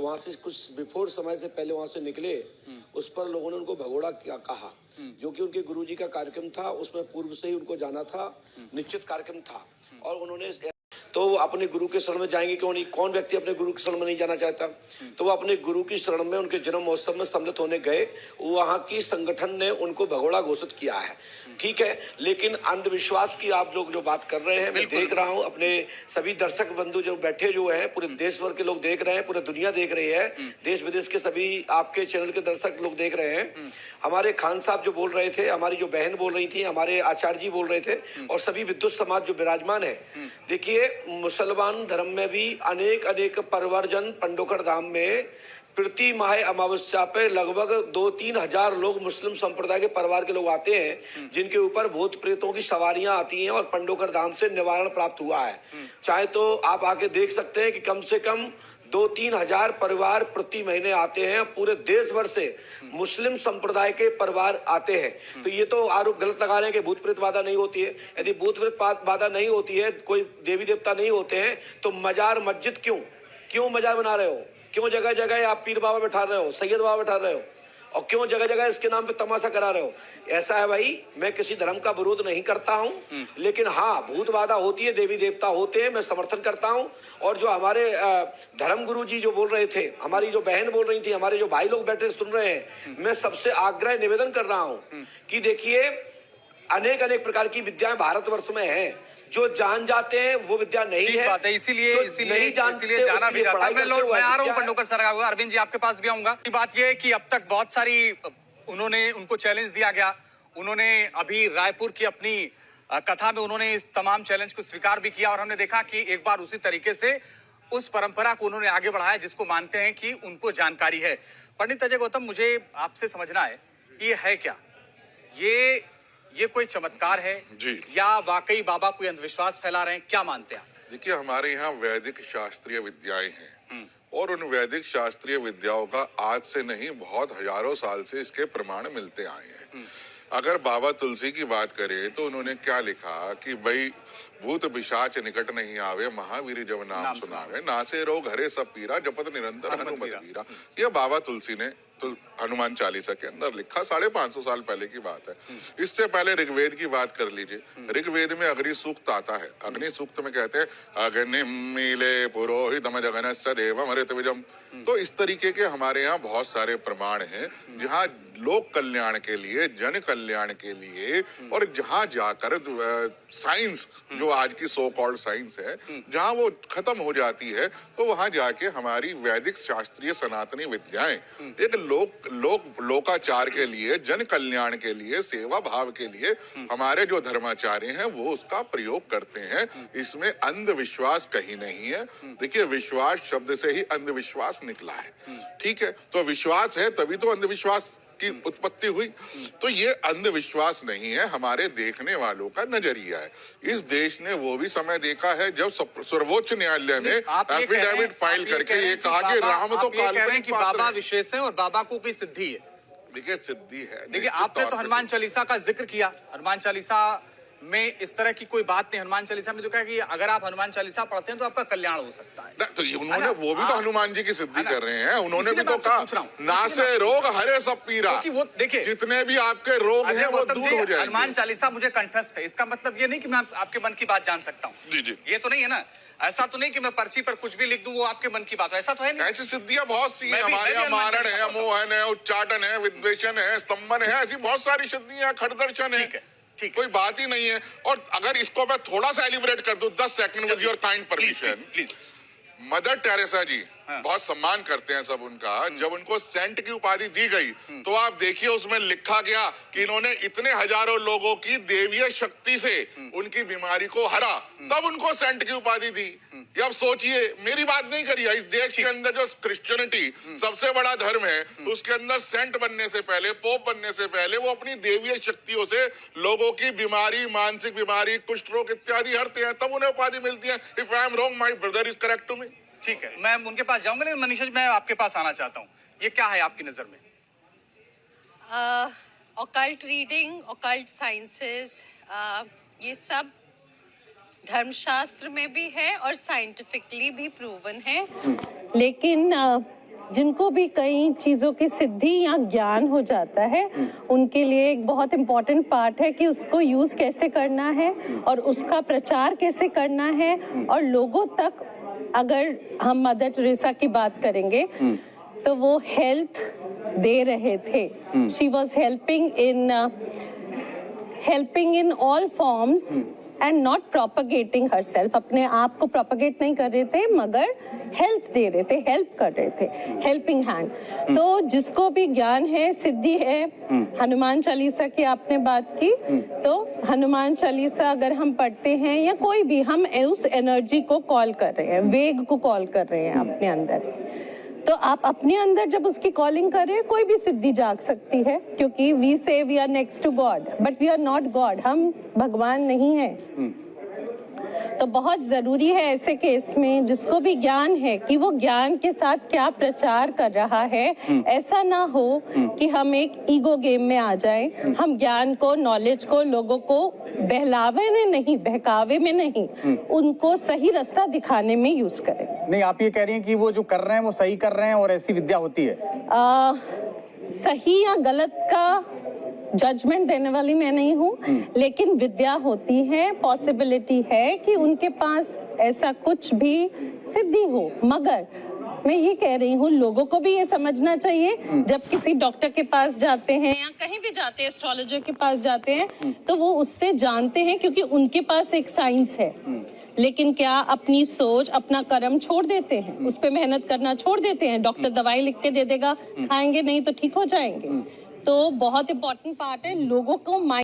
वहां से कुछ बिफोर समय से पहले वहां से निकले, उस पर लोगों ने उनको भगोड़ा कहा, जो कि उनके गुरुजी का कार्यक्रम था, उसमें पूर्व से ही उनको जाना था, निश्चित कार्यक्रम था। और उन्होंने तो वो अपने गुरु के शरण में जाएंगे क्यों नहीं? कौन व्यक्ति अपने गुरु के शरण में नहीं जाना चाहता? तो वो अपने गुरु की शरण में उनके जन्म महोत्सव में सम्मिलित होने गए। वहां की संगठन ने उनको भगोड़ा घोषित किया है, ठीक है। लेकिन अंधविश्वास की आप लोग जो बात कर रहे हैं, मैं देख रहा हूं, अपने सभी दर्शक बंधु जो बैठे जो हैं, पूरे देश भर के लोग देख रहे हैं, पूरे दुनिया देख रही है, देश विदेश के सभी आपके चैनल के दर्शक लोग देख रहे हैं। हमारे खान साहब जो बोल रहे थे, हमारी जो बहन बोल रही थी, हमारे आचार्य जी बोल रहे थे, और सभी विद्युत समाज जो विराजमान है। देखिए, मुसलमान धर्म में भी अनेक अनेक परवर्जन पंडोकर धाम में प्रति माह अमावस्या पे लगभग 2-3 हजार लोग मुस्लिम संप्रदाय के परिवार के लोग आते हैं, जिनके ऊपर भूत प्रेतों की सवारियां आती हैं और पंडोकर धाम से निवारण प्राप्त हुआ है। चाहे तो आप आके देख सकते हैं कि कम से कम 2-3 हजार परिवार प्रति महीने आते हैं, पूरे देश भर से मुस्लिम संप्रदाय के परिवार आते हैं। तो ये तो आरोप गलत लगा रहे हैं कि भूत प्रेत बाधा नहीं होती है। यदि भूत प्रेत बाधा नहीं होती है, कोई देवी देवता नहीं होते हैं, तो मजार मस्जिद क्यों मजार बना रहे हो? क्यों जगह जगह आप पीर बाबा बैठा रहे हो, सैयद बाबा बैठा रहे हो, और क्यों जगह जगह इसके नाम पे तमाशा करा रहे हो? ऐसा है भाई, मैं किसी धर्म का विरोध नहीं करता हूं, लेकिन हाँ, भूत बाधा होती है, देवी देवता होते हैं, मैं समर्थन करता हूं। और जो हमारे धर्म गुरु जी जो बोल रहे थे, हमारी जो बहन बोल रही थी, हमारे जो भाई लोग बैठे सुन रहे हैं, मैं सबसे आग्रह निवेदन कर रहा हूं कि देखिए, अनेक अनेक प्रकार की विद्याएं भारतवर्ष में हैं, जो जान जाते हैं वो विद्या नहीं है। बात है, इसीलिए जाना भी जाता है। मैं आ रहा हूँ पंडोकर सर, अरविंद जी आपके पास भी आऊंगा। बात यह है कि अब तक बहुत सारी उनको चैलेंज दिया गया। उन्होंने अभी रायपुर की अपनी कथा में उन्होंने इस तमाम चैलेंज को स्वीकार भी किया, और हमने देखा कि एक बार उसी तरीके से उस परंपरा को उन्होंने आगे बढ़ाया जिसको मानते हैं कि उनको जानकारी है। पंडित अजय गौतम, मुझे आपसे समझना है कि ये है क्या? ये कोई चमत्कार है जी, या वाकई बाबा कोई अंधविश्वास फैला रहे हैं? क्या मानते हैं आप? देखिए, हमारे यहाँ वैदिक शास्त्रीय विद्याएं हैं, और उन वैदिक शास्त्रीय विद्याओं का आज से नहीं, बहुत हजारों साल से इसके प्रमाण मिलते आए हैं। अगर बाबा तुलसी की बात करें तो उन्होंने क्या लिखा कि भाई, भूत पिशाच निकट नहीं आवे, महावीर जब नाम सुनावे, नासे रोग हरे सब पीरा, जपत निरंतर हनुमत वीरा। यह बाबा तुलसी ने तो हनुमान चालीसा के अंदर लिखा, 550 साल पहले की बात है। इससे पहले ऋग्वेद की बात कर लीजिए। ऋग्वेद में अग्नि सूक्त आता है। अग्नि सूक्त में कहते हैं, अग्निम मीले पुरोहितम जगन्स्य देवम ऋतविजम। तो इस तरीके के हमारे यहाँ बहुत सारे प्रमाण हैं, जहाँ लोक कल्याण के लिए, जन कल्याण के लिए, और जहाँ जाकर साइंस, जो आज की सो कॉल्ड साइंस है, जहाँ वो खत्म हो जाती है, तो वहां जाके हमारी वैदिक शास्त्रीय सनातनी विद्याएं एक लोकाचार के लिए, जन कल्याण के लिए, सेवा भाव के लिए हमारे जो धर्माचार्य हैं वो उसका प्रयोग करते हैं। इसमें अंधविश्वास कहीं नहीं है। देखिए, विश्वास शब्द से ही अंधविश्वास निकला है, ठीक है? तो विश्वास है तभी तो अंधविश्वास की उत्पत्ति हुई। तो ये अंधविश्वास नहीं है, हमारे देखने वालों का नजरिया है। इस देश ने वो भी समय देखा है जब सर्वोच्च न्यायालय ने एफिडेविट फाइल करके ये कहा कि राम तो काल्पनिक बाबा विशेष है और बाबा को कोई सिद्धि है। देखिए, सिद्धि है। देखिए, आपने तो हनुमान चालीसा का जिक्र किया। हनुमान चालीसा में इस तरह की कोई बात नहीं। हनुमान चालीसा में तो कहा कि अगर आप हनुमान चालीसा पढ़ते हैं तो आपका कल्याण हो सकता है। तो उन्होंने वो भी तो हनुमान जी की सिद्धि कर रहे हैं। उन्होंने भी तो कहा, नासे रोग हरे सब पीरा। वो देखिए, जितने भी आपके रोग हैं वो दूर हो जाएंगे। हनुमान चालीसा मुझे कंठस्थ है, इसका मतलब ये नहीं कि मैं आपके मन की बात जान सकता हूँ। जी जी, ये तो नहीं है ना। ऐसा तो नहीं कि मैं पर्ची पर कुछ भी लिख दूं वो आपके मन की बात हो, ऐसा तो है नहीं। ऐसी सिद्धियां बहुत सी हैं हमारे यहाँ। मारण है, मोहन है, उच्चाटन है, विद्वेषण है, स्तंभन है, ऐसी बहुत सारी सिद्धियां, खड़दर्शन है। ठीक, कोई बात ही नहीं है। और अगर इसको मैं थोड़ा सा एलिब्रेट कर दूं 10 second with your kind permission, please. Mother Teresa ji, बहुत सम्मान करते हैं सब उनका। जब उनको सेंट की उपाधि दी गई तो आप देखिए उसमें लिखा गया कि इन्होंने इतने हजारों लोगों की देवीय शक्ति से उनकी बीमारी को हरा, तब उनको सेंट की उपाधि दी। अब सोचिए, मेरी बात नहीं करिए, इस देश के अंदर जो क्रिश्चियनिटी सबसे बड़ा धर्म है, उसके अंदर सेंट बनने से पहले, पोप बनने से पहले वो अपनी देवीय शक्तियों से लोगों की बीमारी, मानसिक बीमारी, कुष्ठ रोग इत्यादि हरते हैं, तब उन्हें उपाधि मिलती है। If I am wrong, my brother is correct to me. ठीक है, मैं उनके पास जाऊंगा, लेकिन मनीषा जी, मैं आपके पास आना चाहता हूँ। ये क्या है आपकी नजर में? ऑकल्ट रीडिंग, ऑकल्ट साइंसेस, ये सब धर्मशास्त्र में भी है और साइंटिफिकली भी प्रूवन है। लेकिन जिनको भी कई चीज़ों की सिद्धि या ज्ञान हो जाता है, उनके लिए एक बहुत इम्पॉर्टेंट पार्ट है कि उसको यूज़ कैसे करना है और उसका प्रचार कैसे करना है। और लोगों तक, अगर हम मदर टेरेसा की बात करेंगे तो वो हेल्थ दे रहे थे। She was helping in all forms and not propagating herself. अपने आप को प्रोपगेट नहीं कर रहे थे, मगर हेल्प दे रहे थे, हेल्प कर रहे थे, हेल्पिंग हैंड। तो जिसको भी ज्ञान है, सिद्धि है, हनुमान चालीसा की आपने बात की, तो हनुमान चालीसा अगर हम पढ़ते हैं या कोई भी, हम उस एनर्जी को कॉल कर रहे हैं, वेग को कॉल कर रहे हैं अपने अंदर। तो आप अपने अंदर जब उसकी कॉलिंग कर रहे हैं, कोई भी सिद्धि जाग सकती है, क्योंकि we say we are next to God but we are not God. हम भगवान नहीं हैं। तो बहुत जरूरी है ऐसे केस में जिसको भी ज्ञान है कि वो ज्ञान के साथ क्या प्रचार कर रहा है। ऐसा ना हो कि हम एक ईगो गेम में आ जाएं। हम ज्ञान को, नॉलेज को लोगों को बहलावे में नहीं, बहकावे में नहीं, उनको सही रास्ता दिखाने में यूज करें। नहीं, आप ये कह रही हैं कि वो जो कर रहे हैं वो सही कर रहे हैं और ऐसी विद्या होती है? सही या गलत का जजमेंट देने वाली मैं नहीं हूँ, लेकिन विद्या होती है, पॉसिबिलिटी है कि उनके पास ऐसा कुछ भी सिद्धि हो। मगर मैं ये कह रही हूँ, लोगों को भी ये समझना चाहिए, जब किसी डॉक्टर के पास जाते हैं या कहीं भी जाते हैं, एस्ट्रोलॉजर के पास जाते हैं, तो वो उससे जानते हैं क्योंकि उनके पास एक साइंस है। लेकिन क्या अपनी सोच, अपना कर्म छोड़ देते हैं, उस पे मेहनत करना छोड़ देते हैं? डॉक्टर दवाई लिख के दे देगा, खाएंगे नहीं तो ठीक हो जाएंगे। तो बहुत इंपॉर्टेंट पार्ट है लोगों को